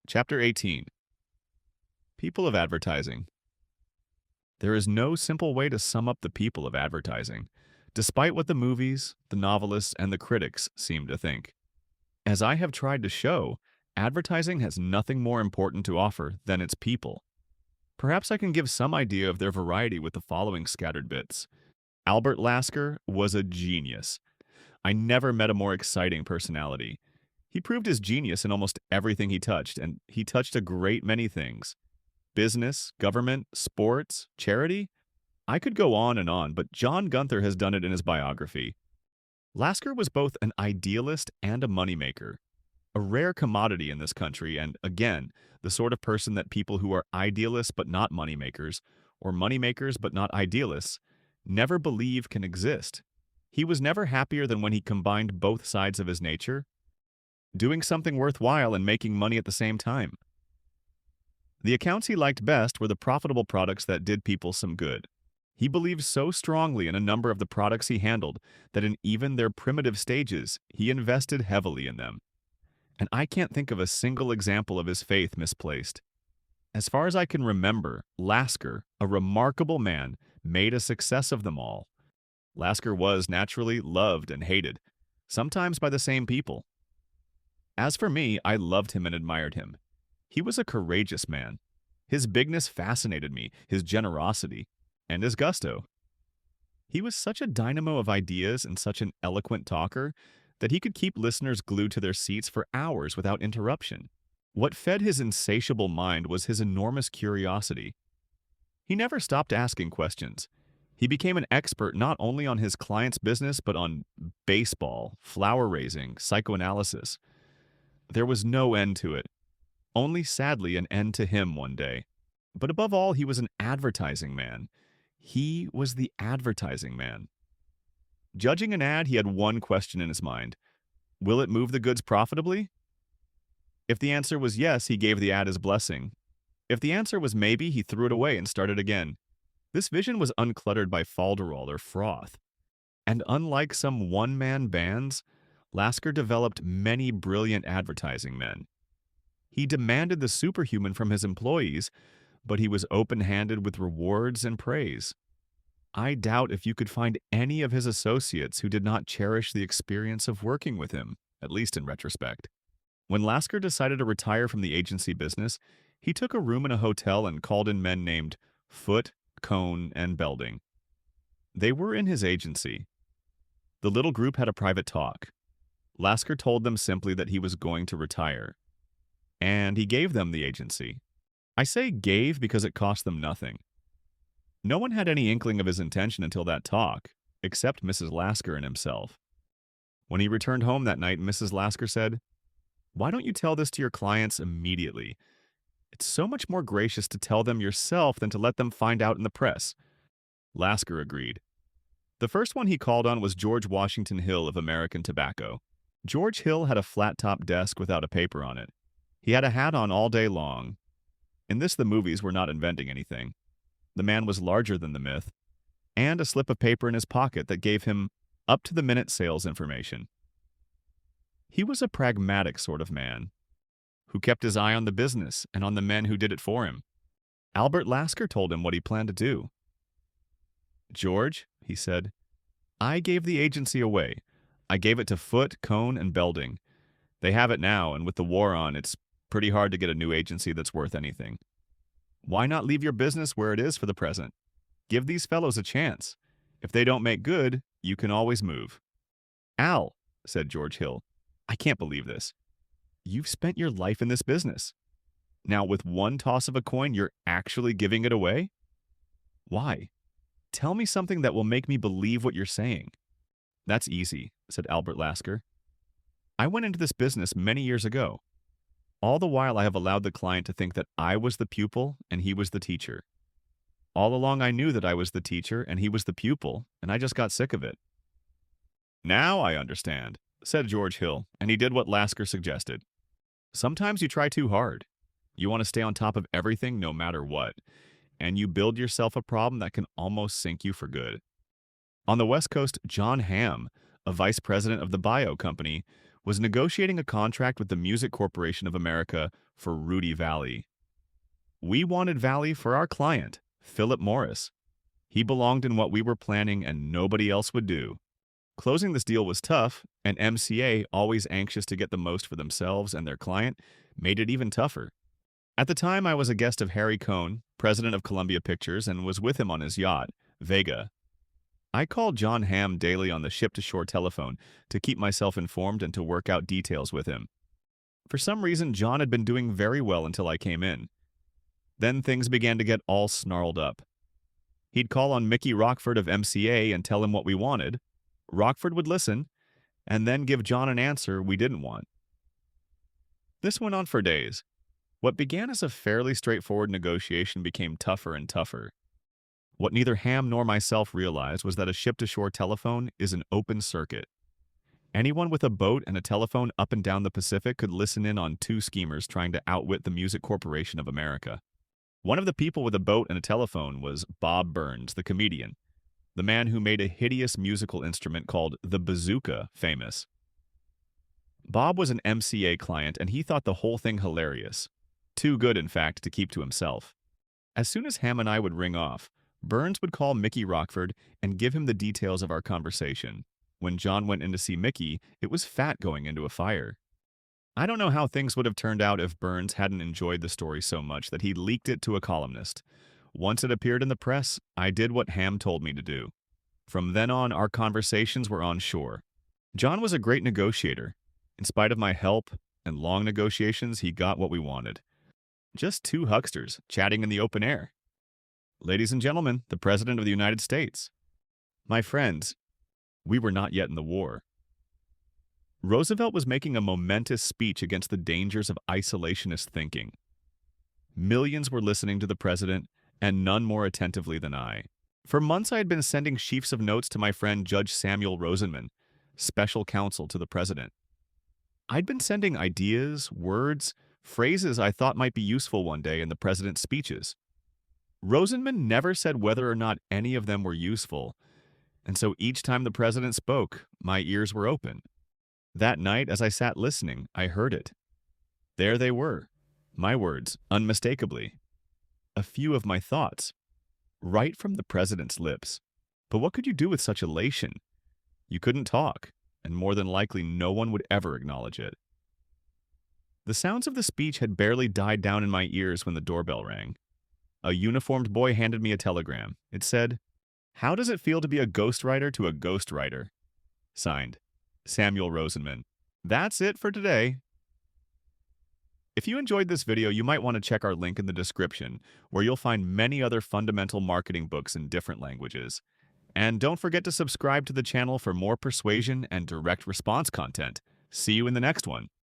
Chapter 18. People of Advertising. There is no simple way to sum up the people of advertising, despite what the movies, the novelists, and the critics seem to think. As I have tried to show, advertising has nothing more important to offer than its people. Perhaps I can give some idea of their variety with the following scattered bits. Albert Lasker was a genius. I never met a more exciting personality. He proved his genius in almost everything he touched, and he touched a great many things. Business, government, sports, charity. I could go on, but John Gunther has done it in his biography. Lasker was both an idealist and a moneymaker, a rare commodity in this country, and again, the sort of person that people who are idealists but not moneymakers, or moneymakers but not idealists, never believe can exist. He was never happier than when he combined both sides of his nature, doing something worthwhile and making money at the same time. The accounts he liked best were the profitable products that did people some good. He believed so strongly in a number of the products he handled that in even their primitive stages, he invested heavily in them. And I can't think of a single example of his faith misplaced. As far as I can remember, Lasker, a remarkable man, made a success of them all. Lasker was naturally loved and hated, sometimes by the same people. As for me, I loved him and admired him. He was a courageous man. His bigness fascinated me, his generosity, and his gusto. He was such a dynamo of ideas and such an eloquent talker that he could keep listeners glued to their seats for hours without interruption. What fed his insatiable mind was his enormous curiosity. He never stopped asking questions. He became an expert not only on his client's business but on baseball, flower raising, psychoanalysis. There was no end to it. Only, sadly, an end to him one day. But above all, he was an advertising man. He was the advertising man. Judging an ad, he had one question in his mind. Will it move the goods profitably? If the answer was yes, he gave the ad his blessing. If the answer was maybe, he threw it away and started again. This vision was uncluttered by falderall or froth. And unlike some one-man bands, Lasker developed many brilliant advertising men. He demanded the superhuman from his employees, but he was open-handed with rewards and praise. I doubt if you could find any of his associates who did not cherish the experience of working with him, at least in retrospect. When Lasker decided to retire from the agency business, he took a room in a hotel and called in men named Foote, Cohn, and Belding. They were in his agency. The little group had a private talk. Lasker told them simply that he was going to retire. And he gave them the agency. I say gave because it cost them nothing. No one had any inkling of his intention until that talk, except Mrs. Lasker and himself. When he returned home that night, Mrs. Lasker said, "Why don't you tell this to your clients immediately? It's so much more gracious to tell them yourself than to let them find out in the press." Lasker agreed. The first one he called on was George Washington Hill of American Tobacco. George Hill had a flat-top desk without a paper on it. He had a hat on all day long. In this, the movies were not inventing anything. The man was larger than the myth, and a slip of paper in his pocket that gave him up-to-the-minute sales information. He was a pragmatic sort of man, who kept his eye on the business and on the men who did it for him. Albert Lasker told him what he planned to do. "George," he said, "I gave the agency away. I gave it to Foote, Cohn, and Belding. They have it now, and with the war on, it's pretty hard to get a new agency that's worth anything. Why not leave your business where it is for the present? Give these fellows a chance. If they don't make good, you can always move." "Al," said George Hill, "I can't believe this. You've spent your life in this business. Now, with one toss of a coin, you're actually giving it away? Why? Tell me something that will make me believe what you're saying." "That's easy," said Albert Lasker. "I went into this business many years ago. All the while I have allowed the client to think that I was the pupil and he was the teacher. All along I knew that I was the teacher and he was the pupil, and I just got sick of it." "Now I understand," said George Hill, and he did what Lasker suggested. Sometimes you try too hard. You want to stay on top of everything no matter what, and you build yourself a problem that can almost sink you for good. On the West Coast, John Hamm, a vice president of the Biow company, was negotiating a contract with the Music Corporation of America for Rudy Valley. We wanted Valley for our client, Philip Morris. He belonged in what we were planning and nobody else would do. Closing this deal was tough, and MCA, always anxious to get the most for themselves and their client, made it even tougher. At the time, I was a guest of Harry Cohn, president of Columbia Pictures, and was with him on his yacht, Vega. I called John Hamm daily on the ship-to-shore telephone to keep myself informed and to work out details with him. For some reason, John had been doing very well until I came in. Then things began to get all snarled up. He'd call on Mickey Rockford of MCA and tell him what we wanted. Rockford would listen, and then give John an answer we didn't want. This went on for days. What began as a fairly straightforward negotiation became tougher and tougher. What neither Hamm nor myself realized was that a ship-to-shore telephone is an open circuit. Anyone with a boat and a telephone up and down the Pacific could listen in on two schemers trying to outwit the Music Corporation of America. One of the people with a boat and a telephone was Bob Burns, the comedian, the man who made a hideous musical instrument called the bazooka famous. Bob was an MCA client, and he thought the whole thing hilarious. Too good, in fact, to keep to himself. As soon as Hamm and I would ring off, Burns would call Mickey Rockford and give him the details of our conversation. When John went in to see Mickey, it was fat going into a fire. I don't know how things would have turned out if Burns hadn't enjoyed the story so much that he leaked it to a columnist. Once it appeared in the press, I did what Hamm told me to do. From then on, our conversations were on shore. John was a great negotiator. In spite of my help and long negotiations, he got what we wanted. Just two hucksters chatting in the open air. Ladies and gentlemen, the President of the United States. My friends, we were not yet in the war. Roosevelt was making a momentous speech against the dangers of isolationist thinking. Millions were listening to the president, and none more attentively than I. For months I had been sending sheafs of notes to my friend Judge Samuel Rosenman, special counsel to the president. I'd been sending ideas, words, phrases I thought might be useful one day in the president's speeches. Rosenman never said whether or not any of them were useful, and so each time the president spoke, my ears were open. That night, as I sat listening, I heard it. There they were, my words, unmistakably. A few of my thoughts, right from the president's lips. But what could you do with such elation? You couldn't talk, and more than likely no one would ever acknowledge it. The sounds of the speech had barely died down in my ears when the doorbell rang. A uniformed boy handed me a telegram. It said, "How does it feel to be a ghostwriter to a ghostwriter?" Signed, Samuel Rosenman. That's it for today. If you enjoyed this video, you might want to check our link in the description, where you'll find many other fundamental marketing books in different languages. And don't forget to subscribe to the channel for more persuasion and direct response content. See you in the next one.